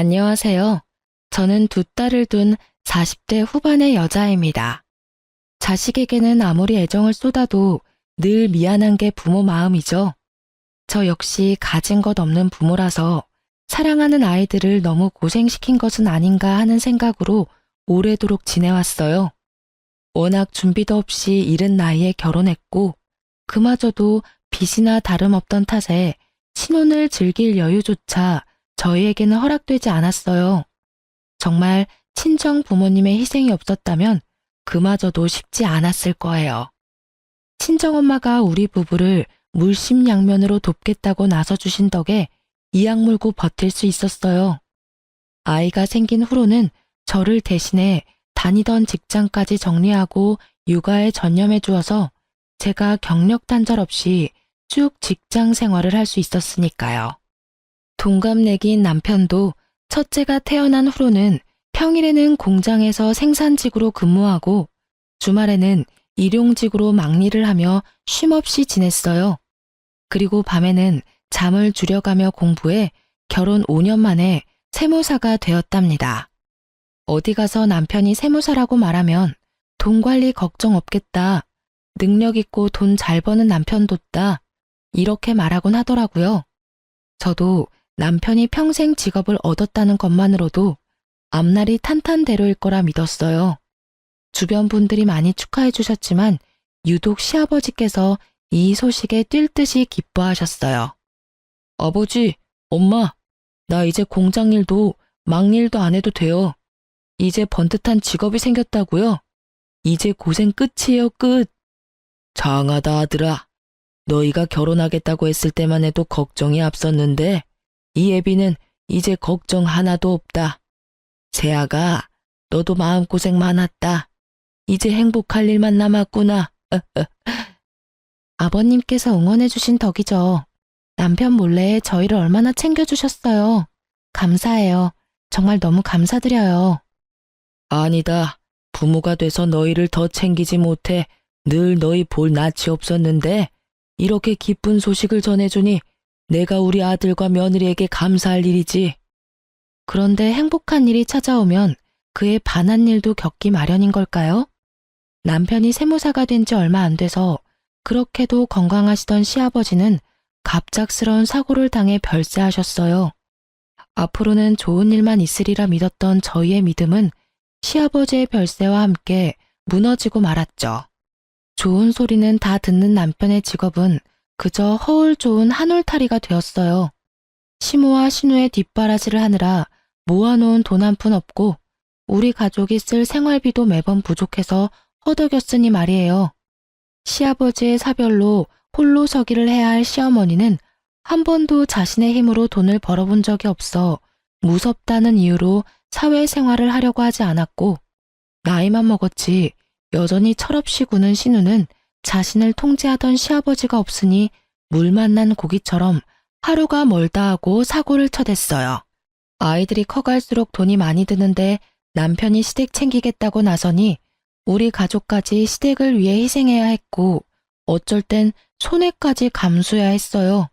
안녕하세요. 저는 두 딸을 둔 40대 후반의 여자입니다. 자식에게는 아무리 애정을 쏟아도 늘 미안한 게 부모 마음이죠. 저 역시 가진 것 없는 부모라서 사랑하는 아이들을 너무 고생시킨 것은 아닌가 하는 생각으로 오래도록 지내왔어요. 워낙 준비도 없이 이른 나이에 결혼했고, 그마저도 빚이나 다름없던 탓에 신혼을 즐길 여유조차 저희에게는 허락되지 않았어요. 정말 친정 부모님의 희생이 없었다면 그마저도 쉽지 않았을 거예요. 친정엄마가 우리 부부를 물심양면으로 돕겠다고 나서주신 덕에 이악 물고 버틸 수 있었어요. 아이가 생긴 후로는 저를 대신해 다니던 직장까지 정리하고 육아에 전념해 주어서 제가 경력 단절 없이 쭉 직장 생활을 할 수 있었으니까요. 동갑내기인 남편도 첫째가 태어난 후로는 평일에는 공장에서 생산직으로 근무하고 주말에는 일용직으로 막일을 하며 쉼없이 지냈어요. 그리고 밤에는 잠을 줄여가며 공부해 결혼 5년 만에 세무사가 되었답니다. 어디 가서 남편이 세무사라고 말하면 돈 관리 걱정 없겠다. 능력 있고 돈 잘 버는 남편 뒀다. 이렇게 말하곤 하더라고요. 저도 남편이 평생 직업을 얻었다는 것만으로도 앞날이 탄탄대로일 거라 믿었어요. 주변 분들이 많이 축하해 주셨지만 유독 시아버지께서 이 소식에 뛸 듯이 기뻐하셨어요. 아버지, 엄마, 나 이제 공장 일도 막일도 안 해도 돼요. 이제 번듯한 직업이 생겼다고요? 이제 고생 끝이에요, 끝. 장하다 아들아. 너희가 결혼하겠다고 했을 때만 해도 걱정이 앞섰는데 이 애비는 이제 걱정 하나도 없다. 세아가 너도 마음고생 많았다. 이제 행복할 일만 남았구나. 아버님께서 응원해 주신 덕이죠. 남편 몰래 저희를 얼마나 챙겨주셨어요. 감사해요. 정말 너무 감사드려요. 아니다. 부모가 돼서 너희를 더 챙기지 못해 늘 너희 볼 낯이 없었는데 이렇게 기쁜 소식을 전해주니 내가 우리 아들과 며느리에게 감사할 일이지. 그런데 행복한 일이 찾아오면 그에 반한 일도 겪기 마련인 걸까요? 남편이 세무사가 된 지 얼마 안 돼서 그렇게도 건강하시던 시아버지는 갑작스러운 사고를 당해 별세하셨어요. 앞으로는 좋은 일만 있으리라 믿었던 저희의 믿음은 시아버지의 별세와 함께 무너지고 말았죠. 좋은 소리는 다 듣는 남편의 직업은 그저 허울 좋은 한울타리가 되었어요. 시모와 신우의 뒷바라지를 하느라 모아놓은 돈 한 푼 없고 우리 가족이 쓸 생활비도 매번 부족해서 허덕였으니 말이에요. 시아버지의 사별로 홀로 서기를 해야 할 시어머니는 한 번도 자신의 힘으로 돈을 벌어본 적이 없어 무섭다는 이유로 사회생활을 하려고 하지 않았고 나이만 먹었지 여전히 철없이 구는 신우는 자신을 통제하던 시아버지가 없으니 물 만난 고기처럼 하루가 멀다 하고 사고를 쳐댔어요. 아이들이 커갈수록 돈이 많이 드는데 남편이 시댁 챙기겠다고 나서니 우리 가족까지 시댁을 위해 희생해야 했고 어쩔 땐 손해까지 감수해야 했어요.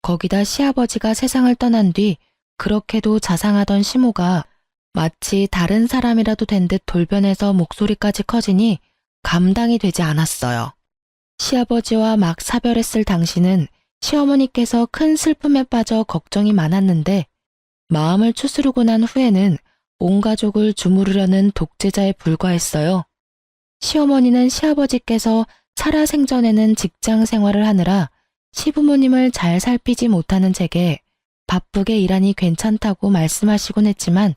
거기다 시아버지가 세상을 떠난 뒤 그렇게도 자상하던 시모가 마치 다른 사람이라도 된 듯 돌변해서 목소리까지 커지니 감당이 되지 않았어요. 시아버지와 막 사별했을 당시는 시어머니께서 큰 슬픔에 빠져 걱정이 많았는데 마음을 추스르고 난 후에는 온 가족을 주무르려는 독재자에 불과했어요. 시어머니는 시아버지께서 살아생전에는 직장 생활을 하느라 시부모님을 잘 살피지 못하는 제게 바쁘게 일하니 괜찮다고 말씀하시곤 했지만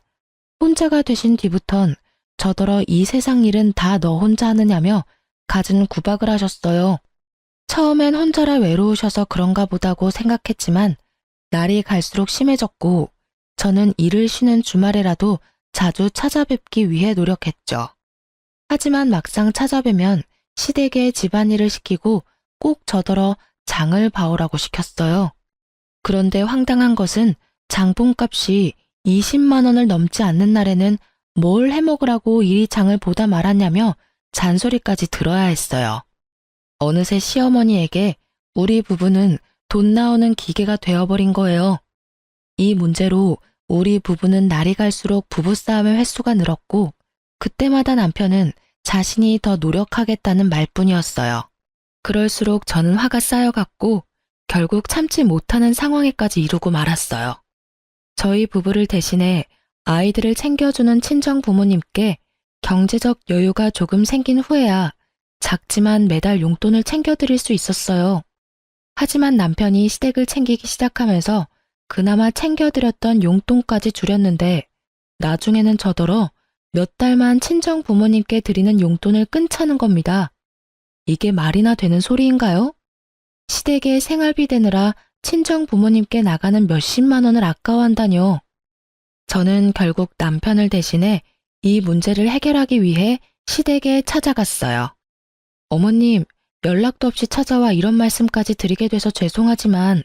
혼자가 되신 뒤부턴 저더러 이 세상 일은 다 너 혼자 하느냐며 갖은 구박을 하셨어요. 처음엔 혼자라 외로우셔서 그런가 보다고 생각했지만 날이 갈수록 심해졌고 저는 일을 쉬는 주말에라도 자주 찾아뵙기 위해 노력했죠. 하지만 막상 찾아뵈면 시댁에 집안일을 시키고 꼭 저더러 장을 봐오라고 시켰어요. 그런데 황당한 것은 장본값이 20만 원을 넘지 않는 날에는 뭘 해먹으라고 이리 장을 보다 말았냐며 잔소리까지 들어야 했어요. 어느새 시어머니에게 우리 부부는 돈 나오는 기계가 되어버린 거예요. 이 문제로 우리 부부는 날이 갈수록 부부싸움의 횟수가 늘었고 그때마다 남편은 자신이 더 노력하겠다는 말뿐이었어요. 그럴수록 저는 화가 쌓여갔고 결국 참지 못하는 상황에까지 이르고 말았어요. 저희 부부를 대신해 아이들을 챙겨주는 친정 부모님께 경제적 여유가 조금 생긴 후에야 작지만 매달 용돈을 챙겨드릴 수 있었어요. 하지만 남편이 시댁을 챙기기 시작하면서 그나마 챙겨드렸던 용돈까지 줄였는데 나중에는 저더러 몇 달만 친정 부모님께 드리는 용돈을 끊자는 겁니다. 이게 말이나 되는 소리인가요? 시댁에 생활비 대느라 친정 부모님께 나가는 몇십만 원을 아까워한다뇨. 저는 결국 남편을 대신해 이 문제를 해결하기 위해 시댁에 찾아갔어요. 어머님, 연락도 없이 찾아와 이런 말씀까지 드리게 돼서 죄송하지만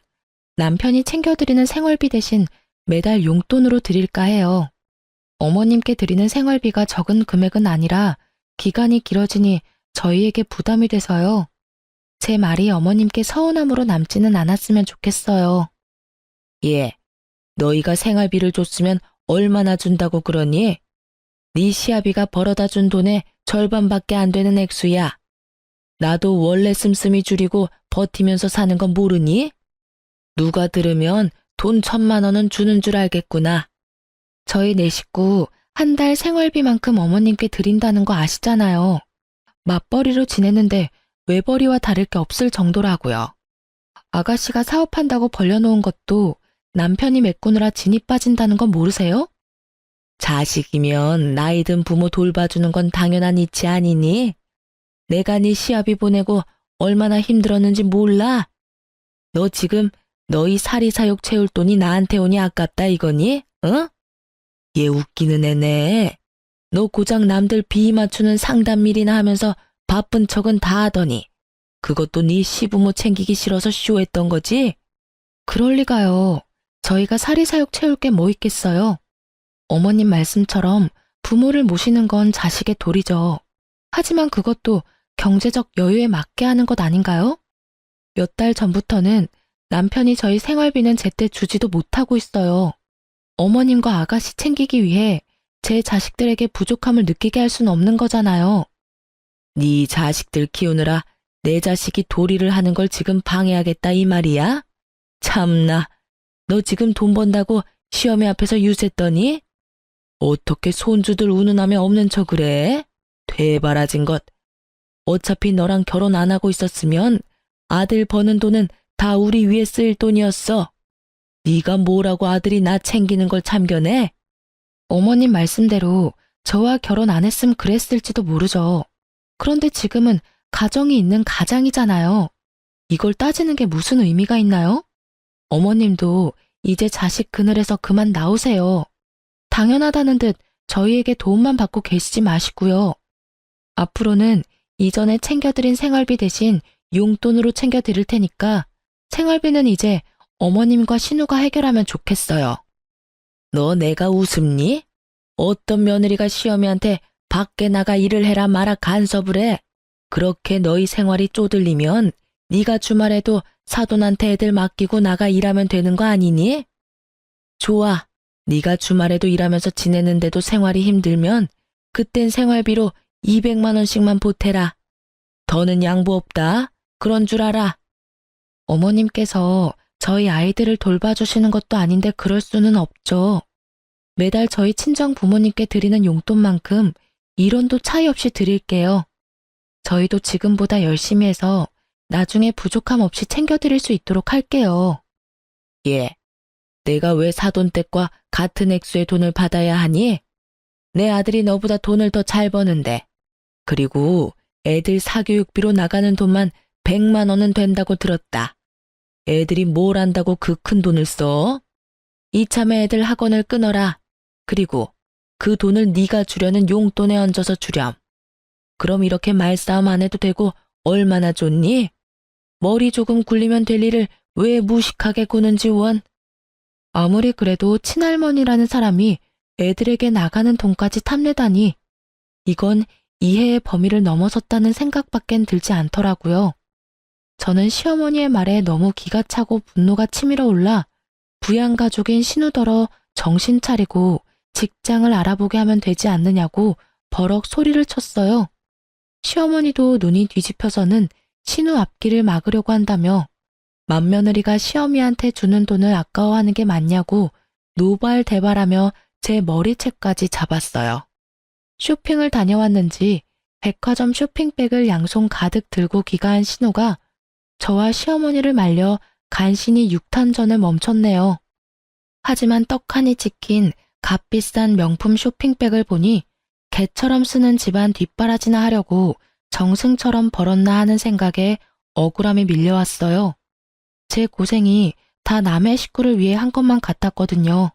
남편이 챙겨드리는 생활비 대신 매달 용돈으로 드릴까 해요. 어머님께 드리는 생활비가 적은 금액은 아니라 기간이 길어지니 저희에게 부담이 돼서요. 제 말이 어머님께 서운함으로 남지는 않았으면 좋겠어요. 예, 너희가 생활비를 줬으면 얼마나 준다고 그러니? 네 시아비가 벌어다 준 돈의 절반밖에 안 되는 액수야. 나도 원래 씀씀이 줄이고 버티면서 사는 건 모르니? 누가 들으면 돈 1,000만 원은 주는 줄 알겠구나. 저희 네 식구 한 달 생활비만큼 어머님께 드린다는 거 아시잖아요. 맞벌이로 지내는데 외벌이와 다를 게 없을 정도라고요. 아가씨가 사업한다고 벌려놓은 것도 남편이 메꾸느라 진이 빠진다는 건 모르세요? 자식이면 나이 든 부모 돌봐주는 건 당연한 이치 아니니? 내가 네 시아비 보내고 얼마나 힘들었는지 몰라? 너 지금 너희 사리사욕 채울 돈이 나한테 오니 아깝다 이거니? 응? 얘 웃기는 애네. 너 고작 남들 비 맞추는 상담일이나 하면서 바쁜 척은 다 하더니 그것도 네 시부모 챙기기 싫어서 쇼했던 거지? 그럴 리가요. 저희가 사리사욕 채울 게 뭐 있겠어요. 어머님 말씀처럼 부모를 모시는 건 자식의 도리죠. 하지만 그것도 경제적 여유에 맞게 하는 것 아닌가요? 몇 달 전부터는 남편이 저희 생활비는 제때 주지도 못하고 있어요. 어머님과 아가씨 챙기기 위해 제 자식들에게 부족함을 느끼게 할 수는 없는 거잖아요. 네 자식들 키우느라 내 자식이 도리를 하는 걸 지금 방해하겠다 이 말이야? 참나, 너 지금 돈 번다고 시어머니 앞에서 유세했더니? 어떻게 손주들 운운하며 없는 척을 해? 되바라진 것. 어차피 너랑 결혼 안 하고 있었으면 아들 버는 돈은 다 우리 위에 쓸 돈이었어. 네가 뭐라고 아들이 나 챙기는 걸 참견해? 어머님 말씀대로 저와 결혼 안 했으면 그랬을지도 모르죠. 그런데 지금은 가정이 있는 가장이잖아요. 이걸 따지는 게 무슨 의미가 있나요? 어머님도 이제 자식 그늘에서 그만 나오세요. 당연하다는 듯 저희에게 도움만 받고 계시지 마시고요. 앞으로는 이전에 챙겨드린 생활비 대신 용돈으로 챙겨드릴 테니까 생활비는 이제 어머님과 신우가 해결하면 좋겠어요. 너 내가 웃음니? 어떤 며느리가 시어미한테 밖에 나가 일을 해라 마라 간섭을 해. 그렇게 너희 생활이 쪼들리면 네가 주말에도 사돈한테 애들 맡기고 나가 일하면 되는 거 아니니? 좋아. 네가 주말에도 일하면서 지내는데도 생활이 힘들면 그땐 생활비로 200만 원씩만 보태라. 더는 양보 없다. 그런 줄 알아. 어머님께서 저희 아이들을 돌봐주시는 것도 아닌데 그럴 수는 없죠. 매달 저희 친정 부모님께 드리는 용돈만큼 1원도 차이 없이 드릴게요. 저희도 지금보다 열심히 해서 나중에 부족함 없이 챙겨드릴 수 있도록 할게요. 예, 내가 왜 사돈댁과 같은 액수의 돈을 받아야 하니? 내 아들이 너보다 돈을 더 잘 버는데. 그리고 애들 사교육비로 나가는 돈만 100만 원은 된다고 들었다. 애들이 뭘 안다고 그 큰 돈을 써? 이참에 애들 학원을 끊어라. 그리고 그 돈을 네가 주려는 용돈에 얹어서 주렴. 그럼 이렇게 말싸움 안 해도 되고 얼마나 좋니? 머리 조금 굴리면 될 일을 왜 무식하게 구는지 원. 아무리 그래도 친할머니라는 사람이 애들에게 나가는 돈까지 탐내다니. 이건 이해의 범위를 넘어섰다는 생각밖엔 들지 않더라고요. 저는 시어머니의 말에 너무 기가 차고 분노가 치밀어 올라 부양가족인 신우더러 정신 차리고 직장을 알아보게 하면 되지 않느냐고 버럭 소리를 쳤어요. 시어머니도 눈이 뒤집혀서는 신우 앞길을 막으려고 한다며 맏며느리가 시어미한테 주는 돈을 아까워하는 게 맞냐고 노발대발하며 제 머리채까지 잡았어요. 쇼핑을 다녀왔는지 백화점 쇼핑백을 양손 가득 들고 귀가한 신우가 저와 시어머니를 말려 간신히 육탄전을 멈췄네요. 하지만 떡하니 찍힌 값비싼 명품 쇼핑백을 보니 개처럼 쓰는 집안 뒷바라지나 하려고 정승처럼 벌었나 하는 생각에 억울함이 밀려왔어요. 제 고생이 다 남의 식구를 위해 한 것만 같았거든요.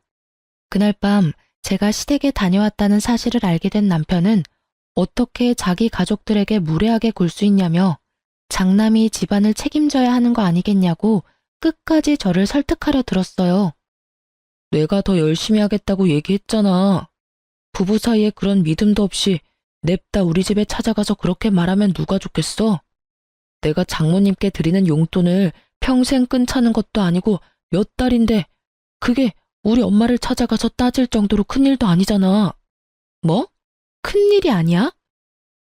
그날 밤 제가 시댁에 다녀왔다는 사실을 알게 된 남편은 어떻게 자기 가족들에게 무례하게 굴 수 있냐며 장남이 집안을 책임져야 하는 거 아니겠냐고 끝까지 저를 설득하려 들었어요. 내가 더 열심히 하겠다고 얘기했잖아. 부부 사이에 그런 믿음도 없이 냅다 우리 집에 찾아가서 그렇게 말하면 누가 좋겠어? 내가 장모님께 드리는 용돈을 평생 끈차는 것도 아니고 몇 달인데 그게 우리 엄마를 찾아가서 따질 정도로 큰일도 아니잖아. 뭐? 큰일이 아니야?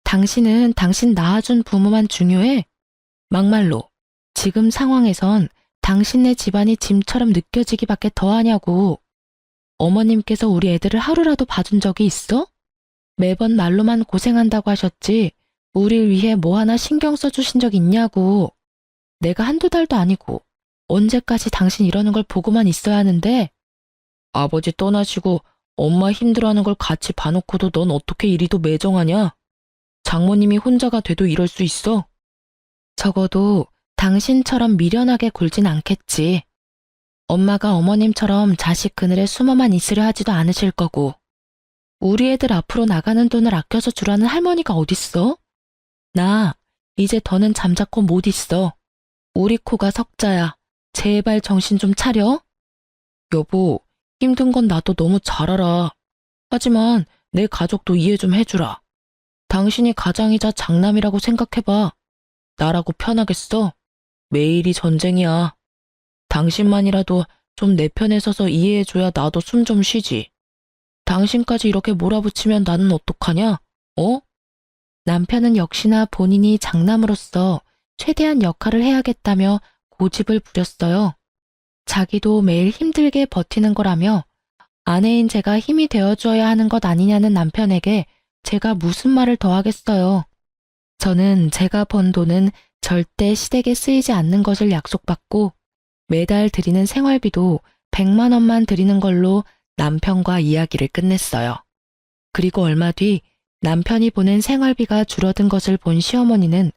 당신은 당신 낳아준 부모만 중요해? 막말로 지금 상황에선 당신네 집안이 짐처럼 느껴지기밖에 더하냐고. 어머님께서 우리 애들을 하루라도 봐준 적이 있어? 매번 말로만 고생한다고 하셨지 우릴 위해 뭐 하나 신경 써주신 적 있냐고. 내가 한두 달도 아니고 언제까지 당신 이러는 걸 보고만 있어야 하는데. 아버지 떠나시고 엄마 힘들어하는 걸 같이 봐놓고도 넌 어떻게 이리도 매정하냐? 장모님이 혼자가 돼도 이럴 수 있어? 적어도 당신처럼 미련하게 굴진 않겠지. 엄마가 어머님처럼 자식 그늘에 숨어만 있으려 하지도 않으실 거고. 우리 애들 앞으로 나가는 돈을 아껴서 주라는 할머니가 어딨어? 나 이제 더는 잠자코 못 있어. 우리 코가 석자야. 제발 정신 좀 차려. 여보, 힘든 건 나도 너무 잘 알아. 하지만 내 가족도 이해 좀 해주라. 당신이 가장이자 장남이라고 생각해봐. 나라고 편하겠어? 매일이 전쟁이야. 당신만이라도 좀 내 편에 서서 이해해줘야 나도 숨 좀 쉬지. 당신까지 이렇게 몰아붙이면 나는 어떡하냐? 어? 남편은 역시나 본인이 장남으로서 최대한 역할을 해야겠다며 고집을 부렸어요. 자기도 매일 힘들게 버티는 거라며 아내인 제가 힘이 되어줘야 하는 것 아니냐는 남편에게 제가 무슨 말을 더 하겠어요. 저는 제가 번 돈은 절대 시댁에 쓰이지 않는 것을 약속받고 매달 드리는 생활비도 100만 원만 드리는 걸로 남편과 이야기를 끝냈어요. 그리고 얼마 뒤 남편이 보낸 생활비가 줄어든 것을 본 시어머니는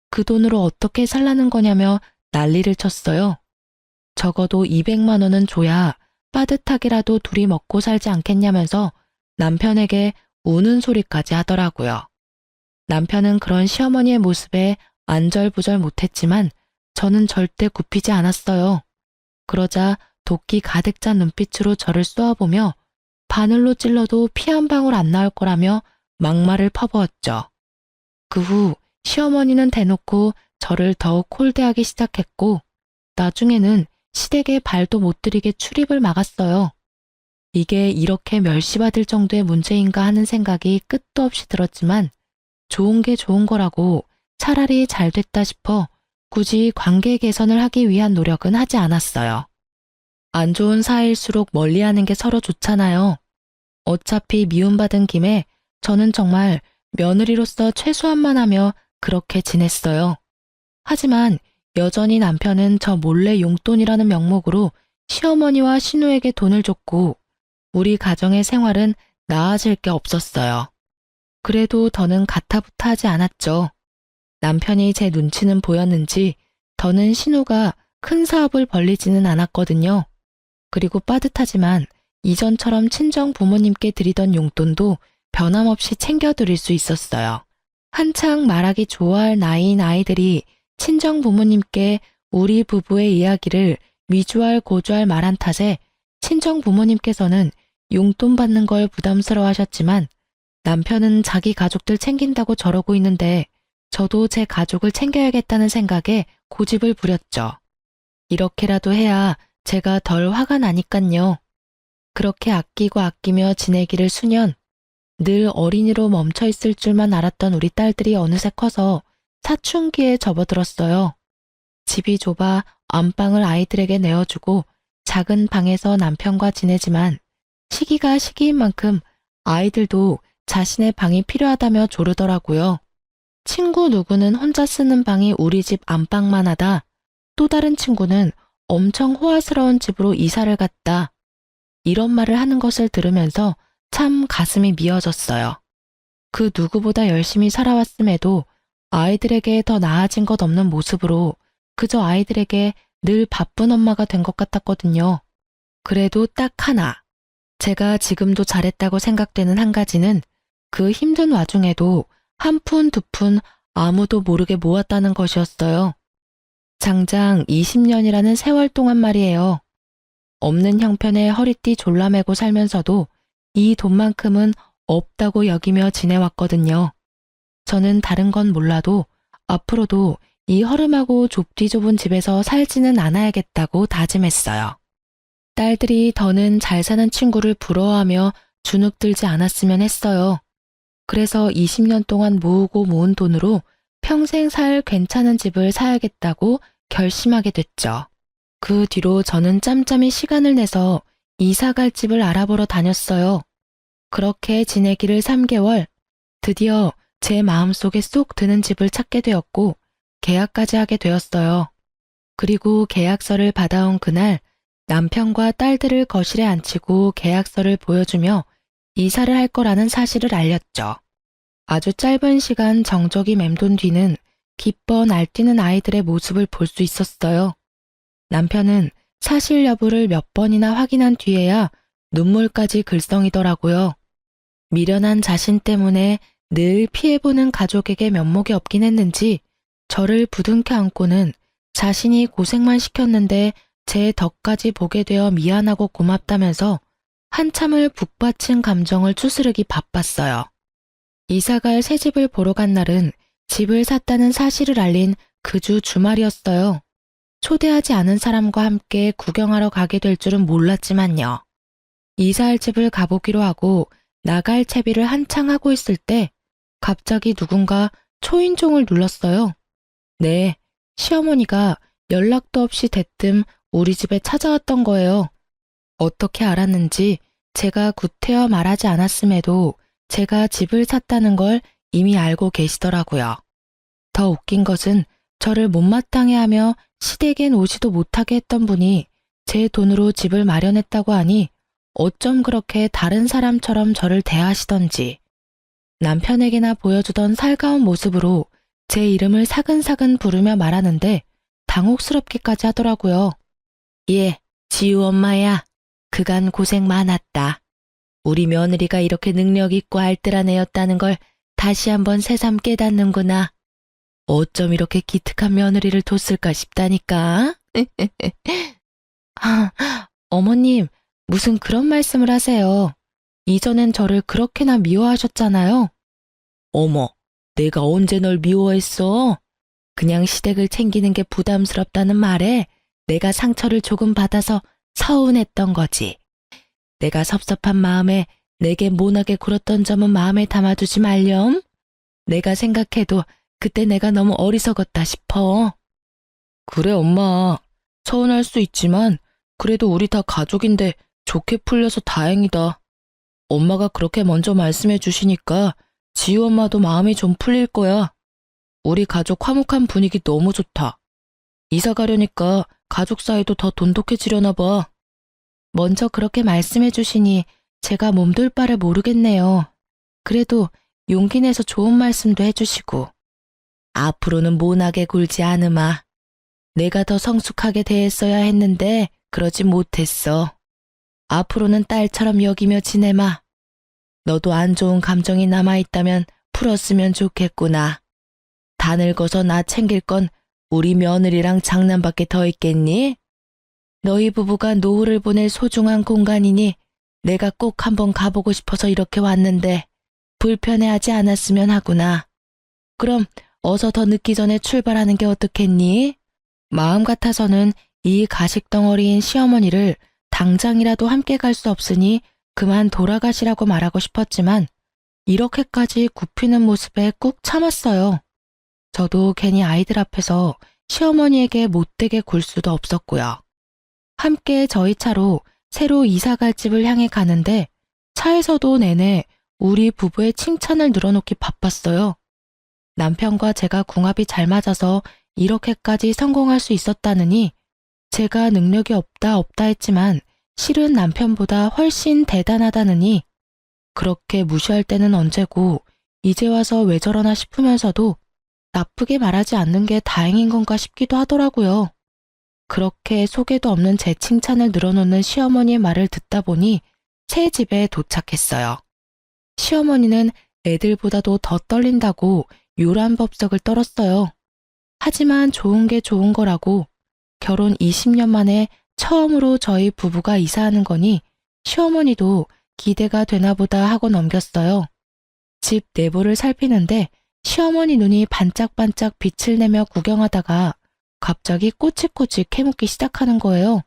그 돈으로 어떻게 살라는 거냐며 난리를 쳤어요. 적어도 200만 원은 줘야 빠듯하게라도 둘이 먹고 살지 않겠냐면서 남편에게 우는 소리까지 하더라고요. 남편은 그런 시어머니의 모습에 안절부절 못했지만 저는 절대 굽히지 않았어요. 그러자 도끼 가득 찬 눈빛으로 저를 쏘아보며 바늘로 찔러도 피 한 방울 안 나올 거라며 막말을 퍼부었죠. 그 후 시어머니는 대놓고 저를 더욱 홀대하기 시작했고 나중에는 시댁에 발도 못 들이게 출입을 막았어요. 이게 이렇게 멸시받을 정도의 문제인가 하는 생각이 끝도 없이 들었지만 좋은 게 좋은 거라고 차라리 잘 됐다 싶어 굳이 관계 개선을 하기 위한 노력은 하지 않았어요. 안 좋은 사이일수록 멀리하는 게 서로 좋잖아요. 어차피 미움받은 김에 저는 정말 며느리로서 최소한만 하며 그렇게 지냈어요. 하지만 여전히 남편은 저 몰래 용돈이라는 명목으로 시어머니와 신우에게 돈을 줬고 우리 가정의 생활은 나아질 게 없었어요. 그래도 더는 가타부타 하지 않았죠. 남편이 제 눈치는 보였는지 더는 신우가 큰 사업을 벌리지는 않았거든요. 그리고 빠듯하지만 이전처럼 친정 부모님께 드리던 용돈도 변함없이 챙겨드릴 수 있었어요. 한창 말하기 좋아할 나이인 아이들이 친정 부모님께 우리 부부의 이야기를 미주알 고주알 말한 탓에 친정 부모님께서는 용돈 받는 걸 부담스러워 하셨지만 남편은 자기 가족들 챙긴다고 저러고 있는데 저도 제 가족을 챙겨야겠다는 생각에 고집을 부렸죠. 이렇게라도 해야 제가 덜 화가 나니깐요. 그렇게 아끼고 아끼며 지내기를 수년, 늘 어린이로 멈춰 있을 줄만 알았던 우리 딸들이 어느새 커서 사춘기에 접어들었어요. 집이 좁아 안방을 아이들에게 내어주고 작은 방에서 남편과 지내지만 시기가 시기인 만큼 아이들도 자신의 방이 필요하다며 조르더라고요. 친구 누구는 혼자 쓰는 방이 우리 집 안방만 하다. 또 다른 친구는 엄청 호화스러운 집으로 이사를 갔다. 이런 말을 하는 것을 들으면서 참 가슴이 미어졌어요. 그 누구보다 열심히 살아왔음에도 아이들에게 더 나아진 것 없는 모습으로 그저 아이들에게 늘 바쁜 엄마가 된 것 같았거든요. 그래도 딱 하나, 제가 지금도 잘했다고 생각되는 한 가지는 그 힘든 와중에도 한 푼 두 푼 아무도 모르게 모았다는 것이었어요. 장장 20년이라는 세월 동안 말이에요. 없는 형편에 허리띠 졸라매고 살면서도 이 돈만큼은 없다고 여기며 지내왔거든요. 저는 다른 건 몰라도 앞으로도 이 허름하고 좁디 좁은 집에서 살지는 않아야겠다고 다짐했어요. 딸들이 더는 잘 사는 친구를 부러워하며 주눅들지 않았으면 했어요. 그래서 20년 동안 모으고 모은 돈으로 평생 살 괜찮은 집을 사야겠다고 결심하게 됐죠. 그 뒤로 저는 짬짬이 시간을 내서 이사 갈 집을 알아보러 다녔어요. 그렇게 지내기를 3개월, 드디어 제 마음속에 쏙 드는 집을 찾게 되었고 계약까지 하게 되었어요. 그리고 계약서를 받아온 그날 남편과 딸들을 거실에 앉히고 계약서를 보여주며 이사를 할 거라는 사실을 알렸죠. 아주 짧은 시간 정적이 맴돈 뒤는 기뻐 날뛰는 아이들의 모습을 볼 수 있었어요. 남편은 사실 여부를 몇 번이나 확인한 뒤에야 눈물까지 글썽이더라고요. 미련한 자신 때문에 늘 피해보는 가족에게 면목이 없긴 했는지 저를 부둥켜 안고는 자신이 고생만 시켰는데 제 덕까지 보게 되어 미안하고 고맙다면서 한참을 북받친 감정을 추스르기 바빴어요. 이사갈 새 집을 보러 간 날은 집을 샀다는 사실을 알린 그 주 주말이었어요. 초대하지 않은 사람과 함께 구경하러 가게 될 줄은 몰랐지만요. 이사할 집을 가보기로 하고 나갈 채비를 한창 하고 있을 때 갑자기 누군가 초인종을 눌렀어요. 네, 시어머니가 연락도 없이 대뜸 우리 집에 찾아왔던 거예요. 어떻게 알았는지 제가 구태여 말하지 않았음에도 제가 집을 샀다는 걸 이미 알고 계시더라고요. 더 웃긴 것은 저를 못마땅해 하며 시댁엔 오지도 못하게 했던 분이 제 돈으로 집을 마련했다고 하니 어쩜 그렇게 다른 사람처럼 저를 대하시던지 남편에게나 보여주던 살가운 모습으로 제 이름을 사근사근 부르며 말하는데 당혹스럽기까지 하더라고요. 예, 지우 엄마야. 그간 고생 많았다. 우리 며느리가 이렇게 능력 있고 알뜰한 애였다는 걸 다시 한번 새삼 깨닫는구나. 어쩜 이렇게 기특한 며느리를 뒀을까 싶다니까. 아, 어머님, 무슨 그런 말씀을 하세요. 이전엔 저를 그렇게나 미워하셨잖아요. 어머, 내가 언제 널 미워했어? 그냥 시댁을 챙기는 게 부담스럽다는 말에 내가 상처를 조금 받아서 서운했던 거지. 내가 섭섭한 마음에 내게 모나게 굴었던 점은 마음에 담아두지 말렴. 내가 생각해도 그때 내가 너무 어리석었다 싶어. 그래, 엄마. 서운할 수 있지만 그래도 우리 다 가족인데 좋게 풀려서 다행이다. 엄마가 그렇게 먼저 말씀해 주시니까 지우 엄마도 마음이 좀 풀릴 거야. 우리 가족 화목한 분위기 너무 좋다. 이사 가려니까 가족 사이도 더 돈독해지려나 봐. 먼저 그렇게 말씀해 주시니 제가 몸둘 바를 모르겠네요. 그래도 용기 내서 좋은 말씀도 해주시고. 앞으로는 모나게 굴지 않으마. 내가 더 성숙하게 대했어야 했는데 그러지 못했어. 앞으로는 딸처럼 여기며 지내마. 너도 안 좋은 감정이 남아있다면 풀었으면 좋겠구나. 다 늙어서 나 챙길 건 우리 며느리랑 장남밖에 더 있겠니? 너희 부부가 노후를 보낼 소중한 공간이니 내가 꼭 한번 가보고 싶어서 이렇게 왔는데 불편해하지 않았으면 하구나. 그럼 어서 더 늦기 전에 출발하는 게 어떻겠니? 마음 같아서는 이 가식덩어리인 시어머니를 당장이라도 함께 갈 수 없으니 그만 돌아가시라고 말하고 싶었지만 이렇게까지 굽히는 모습에 꾹 참았어요. 저도 괜히 아이들 앞에서 시어머니에게 못되게 굴 수도 없었고요. 함께 저희 차로 새로 이사갈 집을 향해 가는데 차에서도 내내 우리 부부의 칭찬을 늘어놓기 바빴어요. 남편과 제가 궁합이 잘 맞아서 이렇게까지 성공할 수 있었다느니 제가 능력이 없다 했지만 실은 남편보다 훨씬 대단하다느니 그렇게 무시할 때는 언제고 이제 와서 왜 저러나 싶으면서도 나쁘게 말하지 않는 게 다행인 건가 싶기도 하더라고요. 그렇게 속에도 없는 제 칭찬을 늘어놓는 시어머니의 말을 듣다 보니 새 집에 도착했어요. 시어머니는 애들보다도 더 떨린다고 요란법석을 떨었어요. 하지만 좋은 게 좋은 거라고 결혼 20년 만에 처음으로 저희 부부가 이사하는 거니 시어머니도 기대가 되나 보다 하고 넘겼어요. 집 내부를 살피는데 시어머니 눈이 반짝반짝 빛을 내며 구경하다가 갑자기 꼬치꼬치 캐묻기 시작하는 거예요.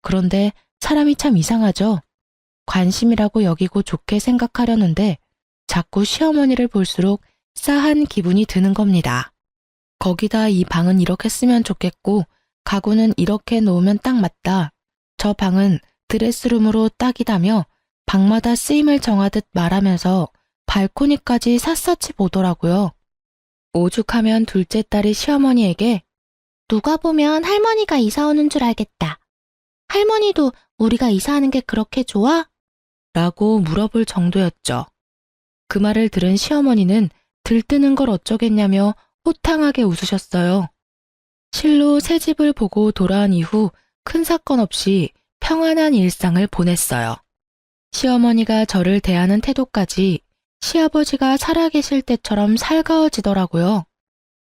그런데 사람이 참 이상하죠. 관심이라고 여기고 좋게 생각하려는데 자꾸 시어머니를 볼수록 싸한 기분이 드는 겁니다. 거기다 이 방은 이렇게 쓰면 좋겠고 가구는 이렇게 놓으면 딱 맞다. 저 방은 드레스룸으로 딱이다며 방마다 쓰임을 정하듯 말하면서 발코니까지 샅샅이 보더라고요. 오죽하면 둘째 딸이 시어머니에게 누가 보면 할머니가 이사 오는 줄 알겠다. 할머니도 우리가 이사하는 게 그렇게 좋아? 라고 물어볼 정도였죠. 그 말을 들은 시어머니는 들뜨는 걸 어쩌겠냐며 호탕하게 웃으셨어요. 실로 새 집을 보고 돌아온 이후 큰 사건 없이 평안한 일상을 보냈어요. 시어머니가 저를 대하는 태도까지 시아버지가 살아계실 때처럼 살가워지더라고요.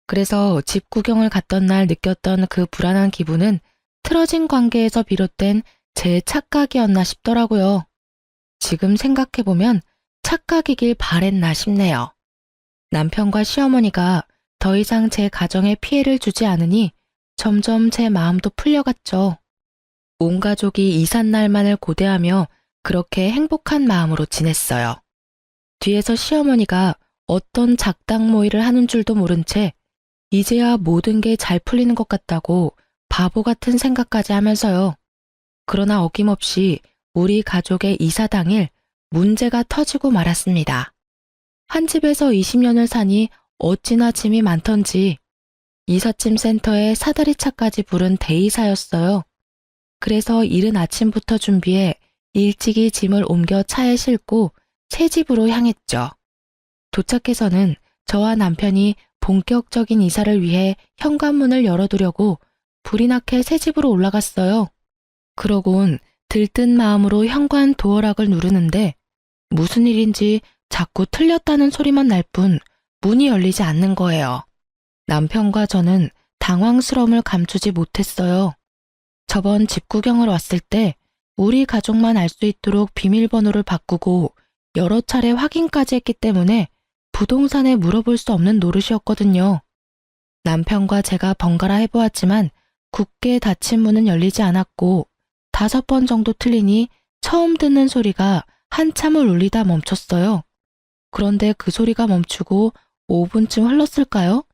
그래서 집 구경을 갔던 날 느꼈던 그 불안한 기분은 틀어진 관계에서 비롯된 제 착각이었나 싶더라고요. 지금 생각해보면 착각이길 바랬나 싶네요. 남편과 시어머니가 더 이상 제 가정에 피해를 주지 않으니 점점 제 마음도 풀려갔죠. 온 가족이 이삿날만을 고대하며 그렇게 행복한 마음으로 지냈어요. 뒤에서 시어머니가 어떤 작당 모의를 하는 줄도 모른 채 이제야 모든 게 잘 풀리는 것 같다고 바보 같은 생각까지 하면서요. 그러나 어김없이 우리 가족의 이사 당일 문제가 터지고 말았습니다. 한 집에서 20년을 사니 어찌나 짐이 많던지 이삿짐 센터에 사다리차까지 부른 대이사였어요. 그래서 이른 아침부터 준비해 일찍이 짐을 옮겨 차에 싣고 새 집으로 향했죠. 도착해서는 저와 남편이 본격적인 이사를 위해 현관문을 열어두려고 불이 나게 새 집으로 올라갔어요. 그러곤 들뜬 마음으로 현관 도어락을 누르는데 무슨 일인지 자꾸 틀렸다는 소리만 날 뿐 문이 열리지 않는 거예요. 남편과 저는 당황스러움을 감추지 못했어요. 저번 집 구경을 왔을 때 우리 가족만 알 수 있도록 비밀번호를 바꾸고 여러 차례 확인까지 했기 때문에 부동산에 물어볼 수 없는 노릇이었거든요. 남편과 제가 번갈아 해보았지만 굳게 닫힌 문은 열리지 않았고 5번 정도 틀리니 처음 듣는 소리가 한참을 울리다 멈췄어요. 그런데 그 소리가 멈추고 5분쯤 흘렀을까요?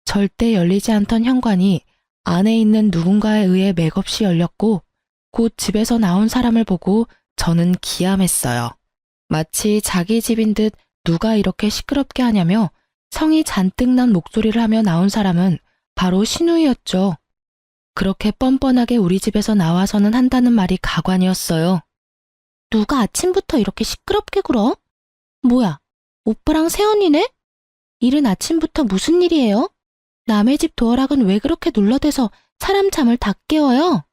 절대 열리지 않던 현관이 안에 있는 누군가에 의해 맥없이 열렸고 곧 집에서 나온 사람을 보고 저는 기함했어요. 마치 자기 집인 듯 누가 이렇게 시끄럽게 하냐며 성이 잔뜩 난 목소리를 하며 나온 사람은 바로 신우이였죠. 그렇게 뻔뻔하게 우리 집에서 나와서는 한다는 말이 가관이었어요. 누가 아침부터 이렇게 시끄럽게 굴어? 뭐야, 오빠랑 새언니네? 이른 아침부터 무슨 일이에요? 남의 집 도어락은 왜 그렇게 눌러대서 사람 잠을 다 깨워요?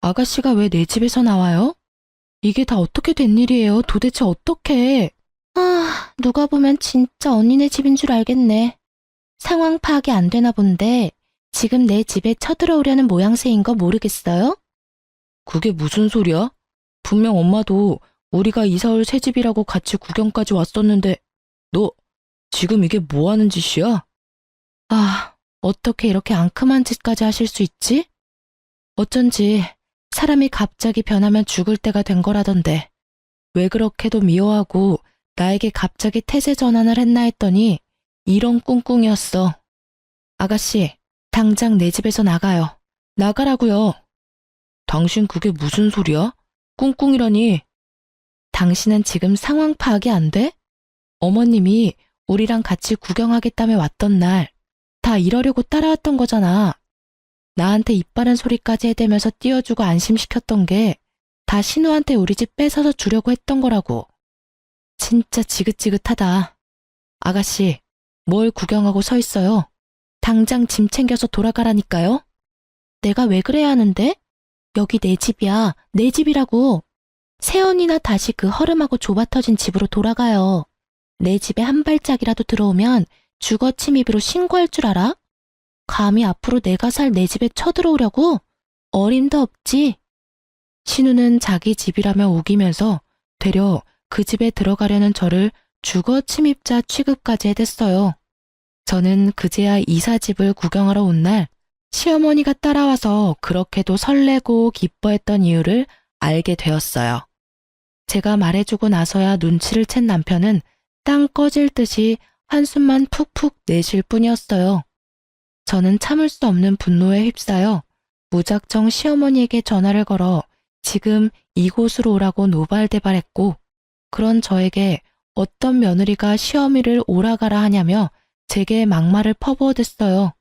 아가씨가 왜 내 집에서 나와요? 이게 다 어떻게 된 일이에요? 도대체 어떻게? 누가 보면 진짜 언니네 집인 줄 알겠네. 상황 파악이 안 되나 본데 지금 내 집에 쳐들어오려는 모양새인 거 모르겠어요? 그게 무슨 소리야? 분명 엄마도 우리가 이사올 새 집이라고 같이 구경까지 왔었는데 너 지금 이게 뭐 하는 짓이야? 어떻게 이렇게 앙큼한 짓까지 하실 수 있지? 어쩐지 사람이 갑자기 변하면 죽을 때가 된 거라던데 왜 그렇게도 미워하고 나에게 갑자기 태세 전환을 했나 했더니 이런 꿍꿍이었어. 아가씨, 당장 내 집에서 나가요. 나가라고요. 당신 그게 무슨 소리야? 꿍꿍이라니. 당신은 지금 상황 파악이 안 돼? 어머님이 우리랑 같이 구경하겠다며 왔던 날 다 이러려고 따라왔던 거잖아. 나한테 입 바른 소리까지 해대면서 띄워주고 안심시켰던 게 다 신우한테 우리 집 뺏어서 주려고 했던 거라고. 진짜 지긋지긋하다. 아가씨, 뭘 구경하고 서 있어요? 당장 짐 챙겨서 돌아가라니까요. 내가 왜 그래야 하는데? 여기 내 집이야. 내 집이라고. 세연이나 다시 그 허름하고 좁아터진 집으로 돌아가요. 내 집에 한 발짝이라도 들어오면 주거 침입으로 신고할 줄 알아? 감히 앞으로 내가 살 내 집에 쳐들어오려고? 어림도 없지. 신우는 자기 집이라며 우기면서 되려 그 집에 들어가려는 저를 주거 침입자 취급까지 해댔어요. 저는 그제야 이사집을 구경하러 온 날 시어머니가 따라와서 그렇게도 설레고 기뻐했던 이유를 알게 되었어요. 제가 말해주고 나서야 눈치를 챈 남편은 땅 꺼질 듯이 한숨만 푹푹 내쉴 뿐이었어요. 저는 참을 수 없는 분노에 휩싸여 무작정 시어머니에게 전화를 걸어 지금 이곳으로 오라고 노발대발했고, 그런 저에게 어떤 며느리가 시어미를 오라가라 하냐며 제게 막말을 퍼부어댔어요.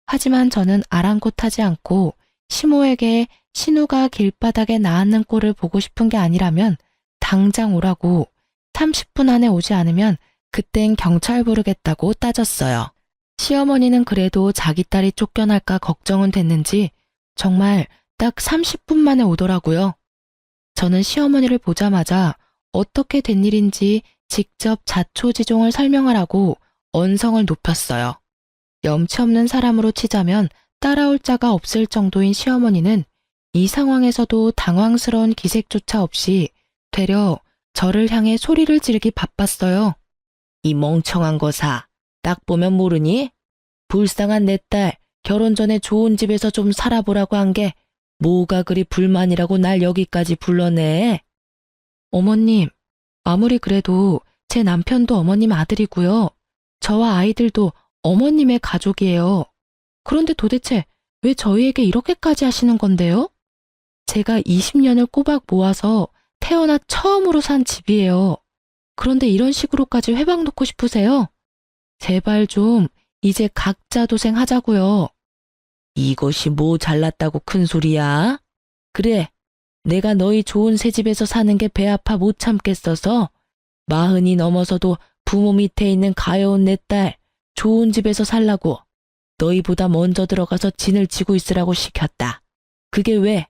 하지만 저는 아랑곳하지 않고 시모에게 신우가 길바닥에 나앉는 꼴을 보고 싶은 게 아니라면 당장 오라고, 30분 안에 오지 않으면 그땐 경찰 부르겠다고 따졌어요. 시어머니는 그래도 자기 딸이 쫓겨날까 걱정은 됐는지 정말 딱 30분 만에 오더라고요. 저는 시어머니를 보자마자 어떻게 된 일인지 직접 자초지종을 설명하라고 언성을 높였어요. 염치 없는 사람으로 치자면 따라올 자가 없을 정도인 시어머니는 이 상황에서도 당황스러운 기색조차 없이 되려 저를 향해 소리를 지르기 바빴어요. 이 멍청한 거사, 딱 보면 모르니? 불쌍한 내 딸, 결혼 전에 좋은 집에서 좀 살아보라고 한 게 뭐가 그리 불만이라고 날 여기까지 불러내? 어머님, 아무리 그래도 제 남편도 어머님 아들이고요. 저와 아이들도 어머님의 가족이에요. 그런데 도대체 왜 저희에게 이렇게까지 하시는 건데요? 제가 20년을 꼬박 모아서 태어나 처음으로 산 집이에요. 그런데 이런 식으로까지 회방 놓고 싶으세요? 제발 좀 이제 각자 도생하자고요. 이것이 뭐 잘났다고 큰 소리야? 그래, 내가 너희 좋은 새 집에서 사는 게 배 아파 못 참겠어서 40이 넘어서도 부모 밑에 있는 가여운 내 딸 좋은 집에서 살라고 너희보다 먼저 들어가서 진을 지고 있으라고 시켰다. 그게 왜?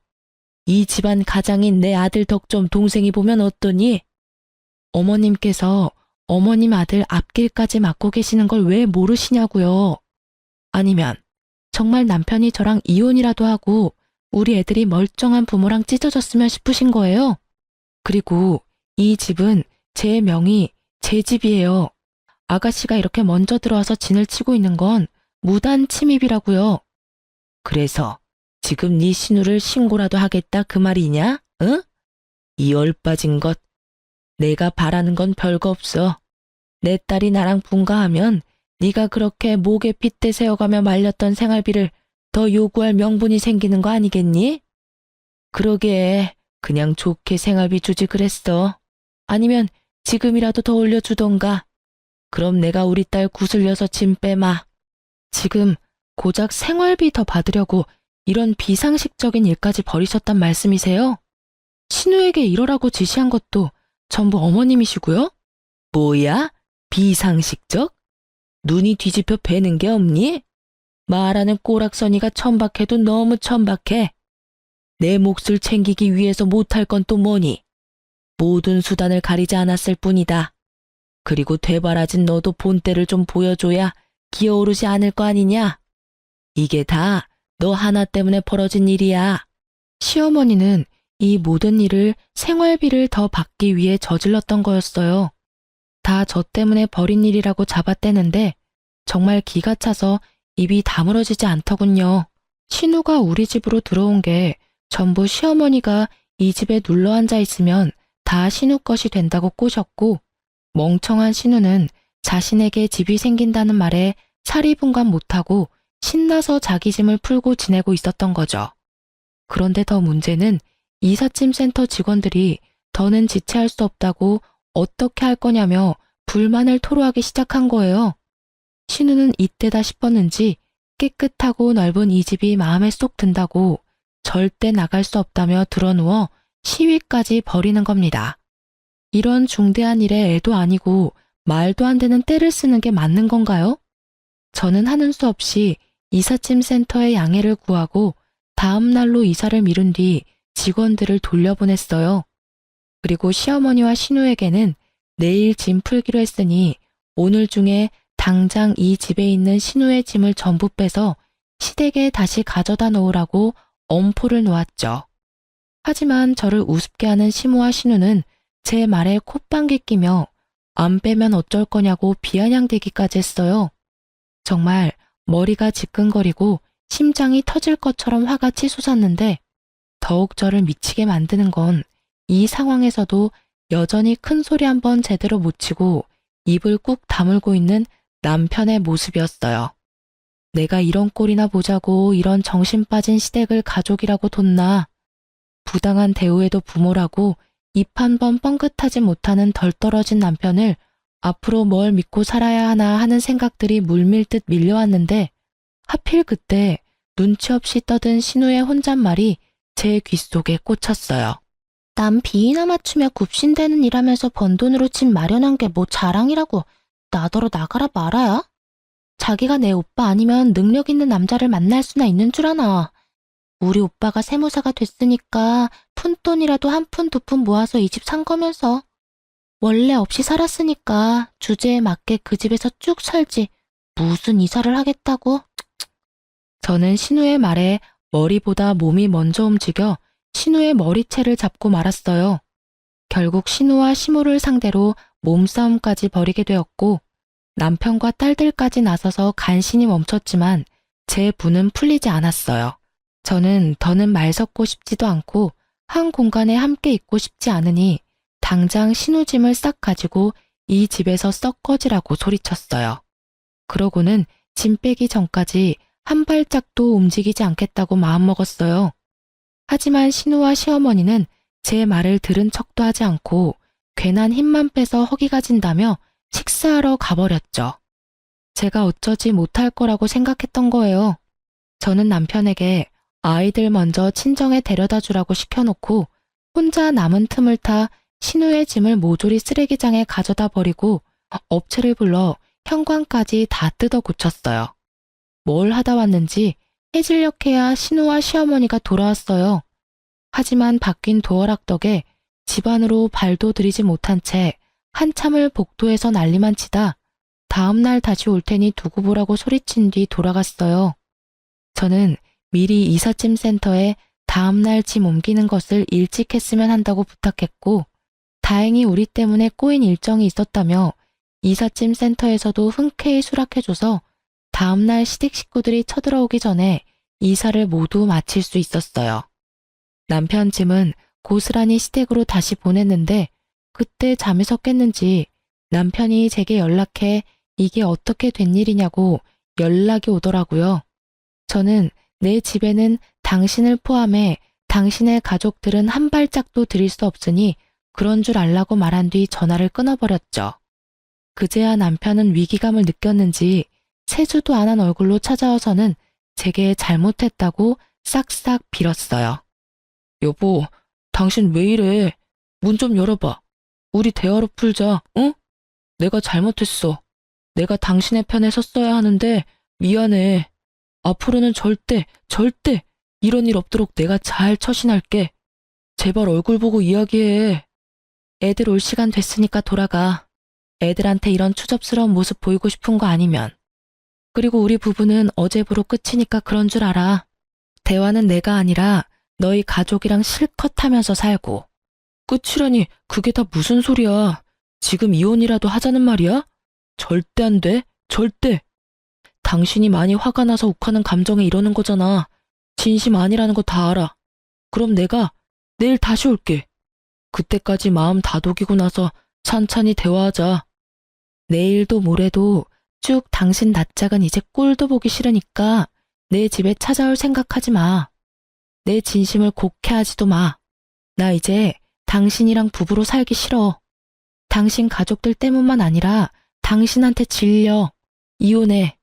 이 집안 가장인 내 아들 덕 좀 동생이 보면 어떠니? 어머님께서 어머님 아들 앞길까지 맡고 계시는 걸 왜 모르시냐고요. 아니면 정말 남편이 저랑 이혼이라도 하고 우리 애들이 멀쩡한 부모랑 찢어졌으면 싶으신 거예요? 그리고 이 집은 제 명의, 제 집이에요. 아가씨가 이렇게 먼저 들어와서 진을 치고 있는 건 무단 침입이라고요. 그래서 지금 네 신우를 신고라도 하겠다 그 말이냐? 응? 이 얼빠진 것. 내가 바라는 건 별거 없어. 내 딸이 나랑 분가하면 네가 그렇게 목에 핏대 세워가며 말렸던 생활비를 더 요구할 명분이 생기는 거 아니겠니? 그러게 그냥 좋게 생활비 주지 그랬어. 아니면 지금이라도 더 올려주던가. 그럼 내가 우리 딸 구슬려서 짐 빼마. 지금 고작 생활비 더 받으려고 이런 비상식적인 일까지 벌이셨단 말씀이세요? 신우에게 이러라고 지시한 것도 전부 어머님이시고요? 뭐야? 비상식적? 눈이 뒤집혀 베는 게 없니? 말하는 꼬락서니가 천박해도 너무 천박해. 내 몫을 챙기기 위해서 못할 건 또 뭐니? 모든 수단을 가리지 않았을 뿐이다. 그리고 되바라진 너도 본때를 좀 보여줘야 기어오르지 않을 거 아니냐? 이게 다 너 하나 때문에 벌어진 일이야. 시어머니는 이 모든 일을 생활비를 더 받기 위해 저질렀던 거였어요. 다 저 때문에 벌인 일이라고 잡아떼는데 정말 기가 차서 입이 다물어지지 않더군요. 신우가 우리 집으로 들어온 게 전부 시어머니가 이 집에 눌러 앉아 있으면 다 신우 것이 된다고 꼬셨고, 멍청한 신우는 자신에게 집이 생긴다는 말에 사리분간 못하고 신나서 자기 짐을 풀고 지내고 있었던 거죠. 그런데 더 문제는 이삿짐 센터 직원들이 더는 지체할 수 없다고 어떻게 할 거냐며 불만을 토로하기 시작한 거예요. 신우는 이때다 싶었는지 깨끗하고 넓은 이 집이 마음에 쏙 든다고 절대 나갈 수 없다며 드러누워 시위까지 벌이는 겁니다. 이런 중대한 일에 애도 아니고 말도 안 되는 떼를 쓰는 게 맞는 건가요? 저는 하는 수 없이 이삿짐 센터에 양해를 구하고 다음 날로 이사를 미룬 뒤 직원들을 돌려보냈어요. 그리고 시어머니와 신우에게는 내일 짐 풀기로 했으니 오늘 중에 당장 이 집에 있는 신우의 짐을 전부 빼서 시댁에 다시 가져다 놓으라고 엄포를 놓았죠. 하지만 저를 우습게 하는 시모와 신우는 제 말에 콧방귀 끼며 안 빼면 어쩔 거냐고 비아냥대기까지 했어요. 정말 머리가 지끈거리고 심장이 터질 것처럼 화가 치솟았는데 더욱 저를 미치게 만드는 건 이 상황에서도 여전히 큰 소리 한번 제대로 못 치고 입을 꾹 다물고 있는 남편의 모습이었어요. 내가 이런 꼴이나 보자고 이런 정신 빠진 시댁을 가족이라고 뒀나. 부당한 대우에도 부모라고 입 한 번 뻥긋하지 못하는 덜 떨어진 남편을 앞으로 뭘 믿고 살아야 하나 하는 생각들이 물밀듯 밀려왔는데 하필 그때 눈치 없이 떠든 신우의 혼잣말이 제 귓속에 꽂혔어요. 남 비위나 맞추며 굽신대는 일하면서 번 돈으로 집 마련한 게 뭐 자랑이라고 나더러 나가라 말아야? 자기가 내 오빠 아니면 능력 있는 남자를 만날 수나 있는 줄 아나. 우리 오빠가 세무사가 됐으니까 푼돈이라도 한 푼 두 푼 모아서 이 집 산 거면서 원래 없이 살았으니까 주제에 맞게 그 집에서 쭉 살지 무슨 이사를 하겠다고. 저는 신우의 말에 머리보다 몸이 먼저 움직여 신우의 머리채를 잡고 말았어요. 결국 신우와 시모를 상대로 몸싸움까지 벌이게 되었고 남편과 딸들까지 나서서 간신히 멈췄지만 제 분은 풀리지 않았어요. 저는 더는 말 섞고 싶지도 않고 한 공간에 함께 있고 싶지 않으니 당장 신우 짐을 싹 가지고 이 집에서 썩 꺼지라고 소리쳤어요. 그러고는 짐 빼기 전까지 한 발짝도 움직이지 않겠다고 마음먹었어요. 하지만 신우와 시어머니는 제 말을 들은 척도 하지 않고 괜한 힘만 빼서 허기가 진다며 식사하러 가버렸죠. 제가 어쩌지 못할 거라고 생각했던 거예요. 저는 남편에게 아이들 먼저 친정에 데려다 주라고 시켜놓고 혼자 남은 틈을 타 신우의 짐을 모조리 쓰레기장에 가져다 버리고 업체를 불러 현관까지 다 뜯어 고쳤어요. 뭘 하다 왔는지 해질녘해야 신우와 시어머니가 돌아왔어요. 하지만 바뀐 도어락 덕에 집 안으로 발도 들이지 못한 채 한참을 복도에서 난리만 치다 다음날 다시 올 테니 두고 보라고 소리친 뒤 돌아갔어요. 저는 미리 이삿짐 센터에 다음날 짐 옮기는 것을 일찍 했으면 한다고 부탁했고 다행히 우리 때문에 꼬인 일정이 있었다며 이삿짐 센터에서도 흔쾌히 수락해줘서 다음날 시댁 식구들이 쳐들어오기 전에 이사를 모두 마칠 수 있었어요. 남편 짐은 고스란히 시댁으로 다시 보냈는데 그때 잠에서 깼는지 남편이 제게 연락해 이게 어떻게 된 일이냐고 연락이 오더라고요. 저는 내 집에는 당신을 포함해 당신의 가족들은 한 발짝도 들일 수 없으니 그런 줄 알라고 말한 뒤 전화를 끊어버렸죠. 그제야 남편은 위기감을 느꼈는지 세수도 안 한 얼굴로 찾아와서는 제게 잘못했다고 싹싹 빌었어요. 여보, 당신 왜 이래? 문 좀 열어봐. 우리 대화로 풀자, 응? 내가 잘못했어. 내가 당신의 편에 섰어야 하는데 미안해. 앞으로는 절대 이런 일 없도록 내가 잘 처신할게. 제발 얼굴 보고 이야기해. 애들 올 시간 됐으니까 돌아가. 애들한테 이런 추접스러운 모습 보이고 싶은 거 아니면. 그리고 우리 부부는 어제부로 끝이니까 그런 줄 알아. 대화는 내가 아니라 너희 가족이랑 실컷 하면서 살고. 끝이라니 그게 다 무슨 소리야. 지금 이혼이라도 하자는 말이야? 절대 안 돼. 절대. 당신이 많이 화가 나서 욱하는 감정에 이러는 거잖아. 진심 아니라는 거 다 알아. 그럼 내가 내일 다시 올게. 그때까지 마음 다독이고 나서 찬찬히 대화하자. 내일도 모레도 쭉 당신 낯짝은 이제 꼴도 보기 싫으니까 내 집에 찾아올 생각하지 마. 내 진심을 곡해하지도 마. 나 이제 당신이랑 부부로 살기 싫어. 당신 가족들 때문만 아니라 당신한테 질려. 이혼해.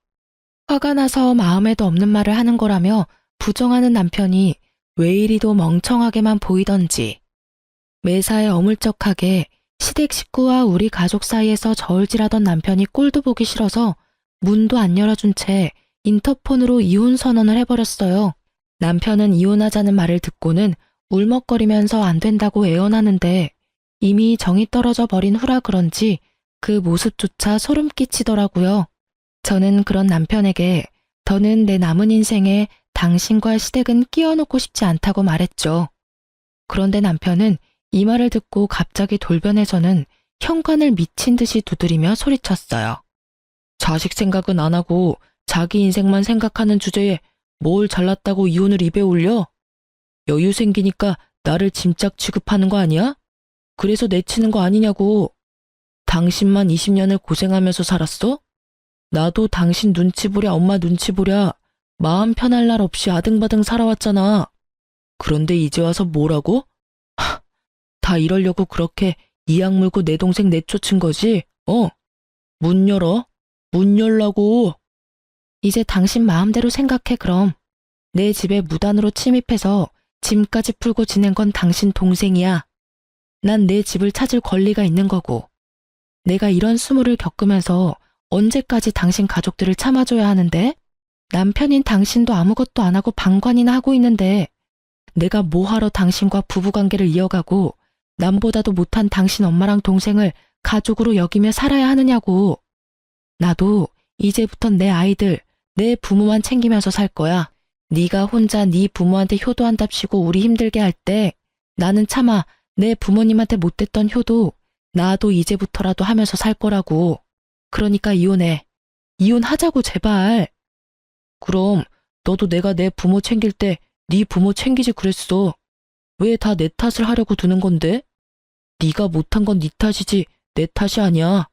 화가 나서 마음에도 없는 말을 하는 거라며 부정하는 남편이 왜 이리도 멍청하게만 보이던지. 매사에 어물쩍하게 시댁 식구와 우리 가족 사이에서 저울질하던 남편이 꼴도 보기 싫어서 문도 안 열어준 채 인터폰으로 이혼 선언을 해버렸어요. 남편은 이혼하자는 말을 듣고는 울먹거리면서 안 된다고 애원하는데 이미 정이 떨어져 버린 후라 그런지 그 모습조차 소름 끼치더라고요. 저는 그런 남편에게 더는 내 남은 인생에 당신과 시댁은 끼워놓고 싶지 않다고 말했죠. 그런데 남편은 이 말을 듣고 갑자기 돌변해서는 현관을 미친 듯이 두드리며 소리쳤어요. 자식 생각은 안 하고 자기 인생만 생각하는 주제에 뭘 잘났다고 이혼을 입에 올려? 여유 생기니까 나를 짐짝 취급하는 거 아니야? 그래서 내치는 거 아니냐고. 당신만 20년을 고생하면서 살았어? 나도 당신 눈치 보랴 엄마 눈치 보랴 마음 편할 날 없이 아등바등 살아왔잖아. 그런데 이제 와서 뭐라고? 다 이러려고 그렇게 이악 물고 내 동생 내쫓은 거지? 문 열어. 문 열라고. 이제 당신 마음대로 생각해 그럼. 내 집에 무단으로 침입해서 짐까지 풀고 지낸 건 당신 동생이야. 난 내 집을 찾을 권리가 있는 거고. 내가 이런 수모를 겪으면서 언제까지 당신 가족들을 참아줘야 하는데? 남편인 당신도 아무것도 안 하고 방관이나 하고 있는데 내가 뭐하러 당신과 부부관계를 이어가고 남보다도 못한 당신 엄마랑 동생을 가족으로 여기며 살아야 하느냐고. 나도 이제부턴 내 아이들, 내 부모만 챙기면서 살 거야. 네가 혼자 네 부모한테 효도한답시고 우리 힘들게 할 때 나는 차마 내 부모님한테 못했던 효도 나도 이제부터라도 하면서 살 거라고. 그러니까 이혼해. 이혼하자고 제발. 그럼 너도 내가 내 부모 챙길 때 네 부모 챙기지 그랬어. 왜 다 내 탓을 하려고 드는 건데? 네가 못한 건 네 탓이지 내 탓이 아니야.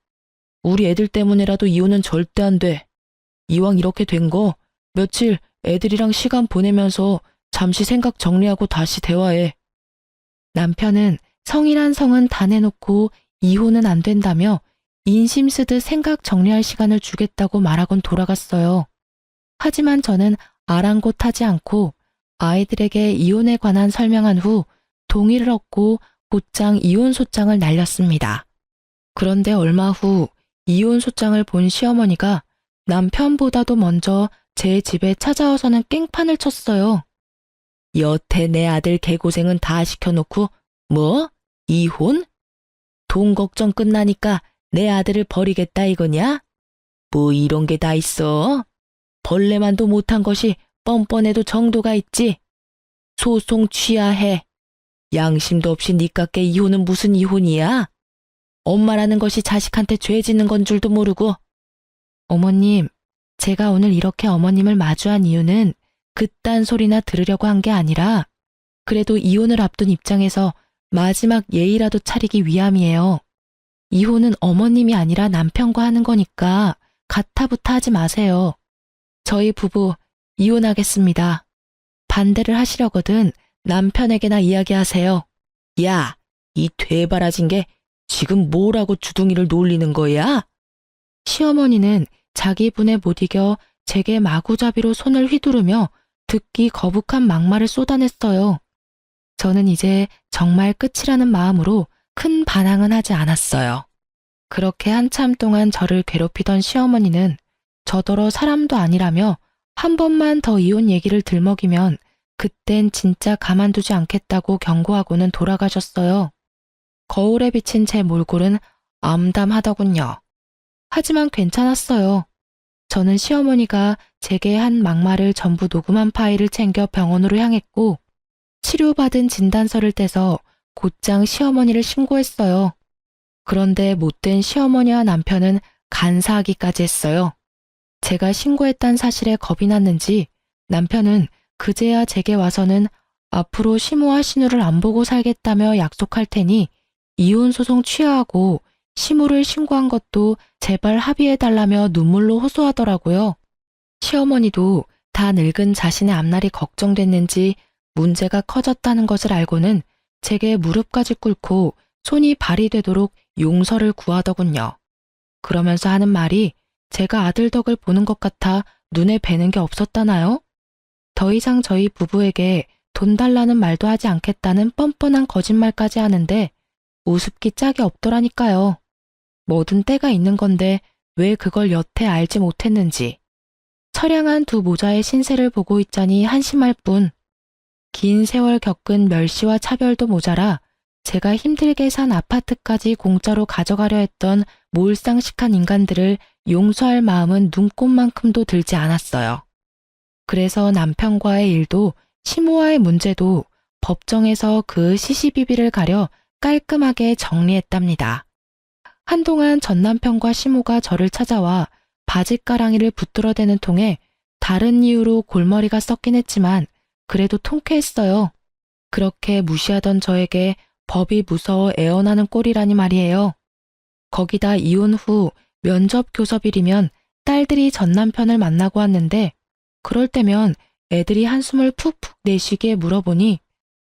우리 애들 때문에라도 이혼은 절대 안 돼. 이왕 이렇게 된 거 며칠 애들이랑 시간 보내면서 잠시 생각 정리하고 다시 대화해. 남편은 성이란 성은 다 내놓고 이혼은 안 된다며 인심 쓰듯 생각 정리할 시간을 주겠다고 말하곤 돌아갔어요. 하지만 저는 아랑곳하지 않고 아이들에게 이혼에 관한 설명한 후 동의를 얻고 곧장 이혼 소장을 날렸습니다. 그런데 얼마 후 이혼 소장을 본 시어머니가 남편보다도 먼저 제 집에 찾아와서는 깽판을 쳤어요. 여태 내 아들 개고생은 다 시켜놓고 뭐? 이혼? 돈 걱정 끝나니까 내 아들을 버리겠다 이거냐? 뭐 이런 게 다 있어? 벌레만도 못한 것이 뻔뻔해도 정도가 있지. 소송 취하해. 양심도 없이 니깎게 이혼은 무슨 이혼이야? 엄마라는 것이 자식한테 죄 짓는 건 줄도 모르고. 어머님, 제가 오늘 이렇게 어머님을 마주한 이유는 그딴 소리나 들으려고 한 게 아니라 그래도 이혼을 앞둔 입장에서 마지막 예의라도 차리기 위함이에요. 이혼은 어머님이 아니라 남편과 하는 거니까 가타부타 하지 마세요. 저희 부부 이혼하겠습니다. 반대를 하시려거든 남편에게나 이야기하세요. 야, 이 되바라진 게 지금 뭐라고 주둥이를 놀리는 거야? 시어머니는 자기 분에 못 이겨 제게 마구잡이로 손을 휘두르며 듣기 거북한 막말을 쏟아냈어요. 저는 이제 정말 끝이라는 마음으로 큰 반항은 하지 않았어요. 그렇게 한참 동안 저를 괴롭히던 시어머니는 저더러 사람도 아니라며 한 번만 더 이혼 얘기를 들먹이면 그땐 진짜 가만두지 않겠다고 경고하고는 돌아가셨어요. 거울에 비친 제 몰골은 암담하더군요. 하지만 괜찮았어요. 저는 시어머니가 제게 한 막말을 전부 녹음한 파일을 챙겨 병원으로 향했고 치료받은 진단서를 떼서 곧장 시어머니를 신고했어요. 그런데 못된 시어머니와 남편은 간사하기까지 했어요. 제가 신고했단 사실에 겁이 났는지 남편은 그제야 제게 와서는 앞으로 시모와 신우를 안 보고 살겠다며 약속할 테니 이혼 소송 취하하고 시모를 신고한 것도 제발 합의해달라며 눈물로 호소하더라고요. 시어머니도 다 늙은 자신의 앞날이 걱정됐는지 문제가 커졌다는 것을 알고는 제게 무릎까지 꿇고 손이 발이 되도록 용서를 구하더군요. 그러면서 하는 말이 제가 아들 덕을 보는 것 같아 눈에 뵈는 게 없었다나요? 더 이상 저희 부부에게 돈 달라는 말도 하지 않겠다는 뻔뻔한 거짓말까지 하는데 우습기 짝이 없더라니까요. 뭐든 때가 있는 건데 왜 그걸 여태 알지 못했는지. 처량한 두 모자의 신세를 보고 있자니 한심할 뿐. 긴 세월 겪은 멸시와 차별도 모자라 제가 힘들게 산 아파트까지 공짜로 가져가려 했던 몰상식한 인간들을 용서할 마음은 눈꼽만큼도 들지 않았어요. 그래서 남편과의 일도 시모와의 문제도 법정에서 그 시시비비를 가려 깔끔하게 정리했답니다. 한동안 전남편과 시모가 저를 찾아와 바짓가랑이를 붙들어대는 통에 다른 이유로 골머리가 썩긴 했지만 그래도 통쾌했어요. 그렇게 무시하던 저에게 법이 무서워 애원하는 꼴이라니 말이에요. 거기다 이혼 후 면접 교섭일이면 딸들이 전남편을 만나고 왔는데 그럴 때면 애들이 한숨을 푹푹 내쉬게 물어보니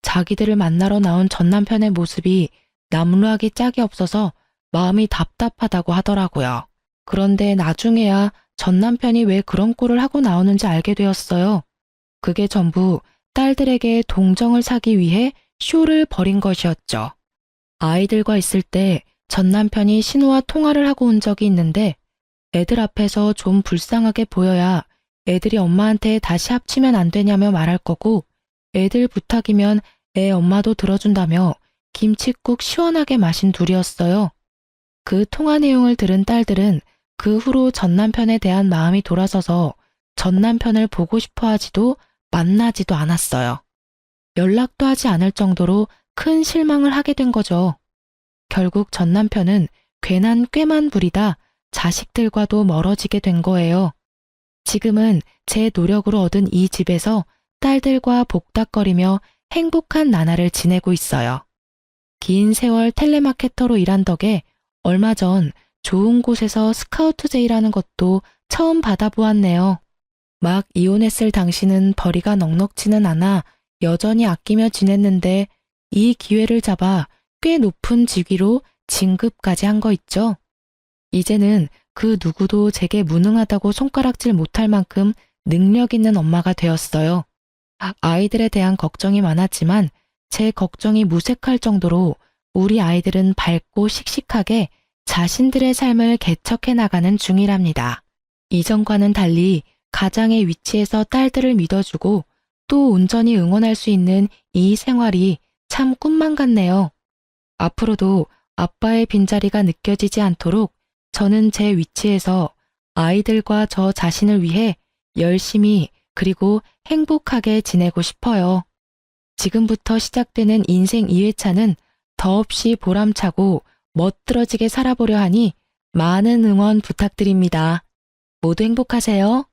자기들을 만나러 나온 전남편의 모습이 남루하기 짝이 없어서 마음이 답답하다고 하더라고요. 그런데 나중에야 전남편이 왜 그런 꼴을 하고 나오는지 알게 되었어요. 그게 전부 딸들에게 동정을 사기 위해 쇼를 벌인 것이었죠. 아이들과 있을 때 전남편이 신우와 통화를 하고 온 적이 있는데 애들 앞에서 좀 불쌍하게 보여야 애들이 엄마한테 다시 합치면 안 되냐며 말할 거고 애들 부탁이면 애 엄마도 들어준다며 김칫국 시원하게 마신 둘이었어요. 그 통화 내용을 들은 딸들은 그 후로 전남편에 대한 마음이 돌아서서 전남편을 보고 싶어 하지도 만나지도 않았어요. 연락도 하지 않을 정도로 큰 실망을 하게 된 거죠. 결국 전남편은 괜한 꾀만 부리다 자식들과도 멀어지게 된 거예요. 지금은 제 노력으로 얻은 이 집에서 딸들과 복닥거리며 행복한 나날을 지내고 있어요. 긴 세월 텔레마케터로 일한 덕에 얼마 전 좋은 곳에서 스카우트 제의라는 것도 처음 받아보았네요. 막 이혼했을 당시는 벌이가 넉넉지는 않아 여전히 아끼며 지냈는데 이 기회를 잡아 꽤 높은 직위로 진급까지 한 거 있죠. 이제는 그 누구도 제게 무능하다고 손가락질 못할 만큼 능력 있는 엄마가 되었어요. 아이들에 대한 걱정이 많았지만 제 걱정이 무색할 정도로 우리 아이들은 밝고 씩씩하게 자신들의 삶을 개척해 나가는 중이랍니다. 이전과는 달리 가장의 위치에서 딸들을 믿어주고 또 온전히 응원할 수 있는 이 생활이 참 꿈만 같네요. 앞으로도 아빠의 빈자리가 느껴지지 않도록 저는 제 위치에서 아이들과 저 자신을 위해 열심히 그리고 행복하게 지내고 싶어요. 지금부터 시작되는 인생 2회차는 더없이 보람차고 멋들어지게 살아보려 하니 많은 응원 부탁드립니다. 모두 행복하세요.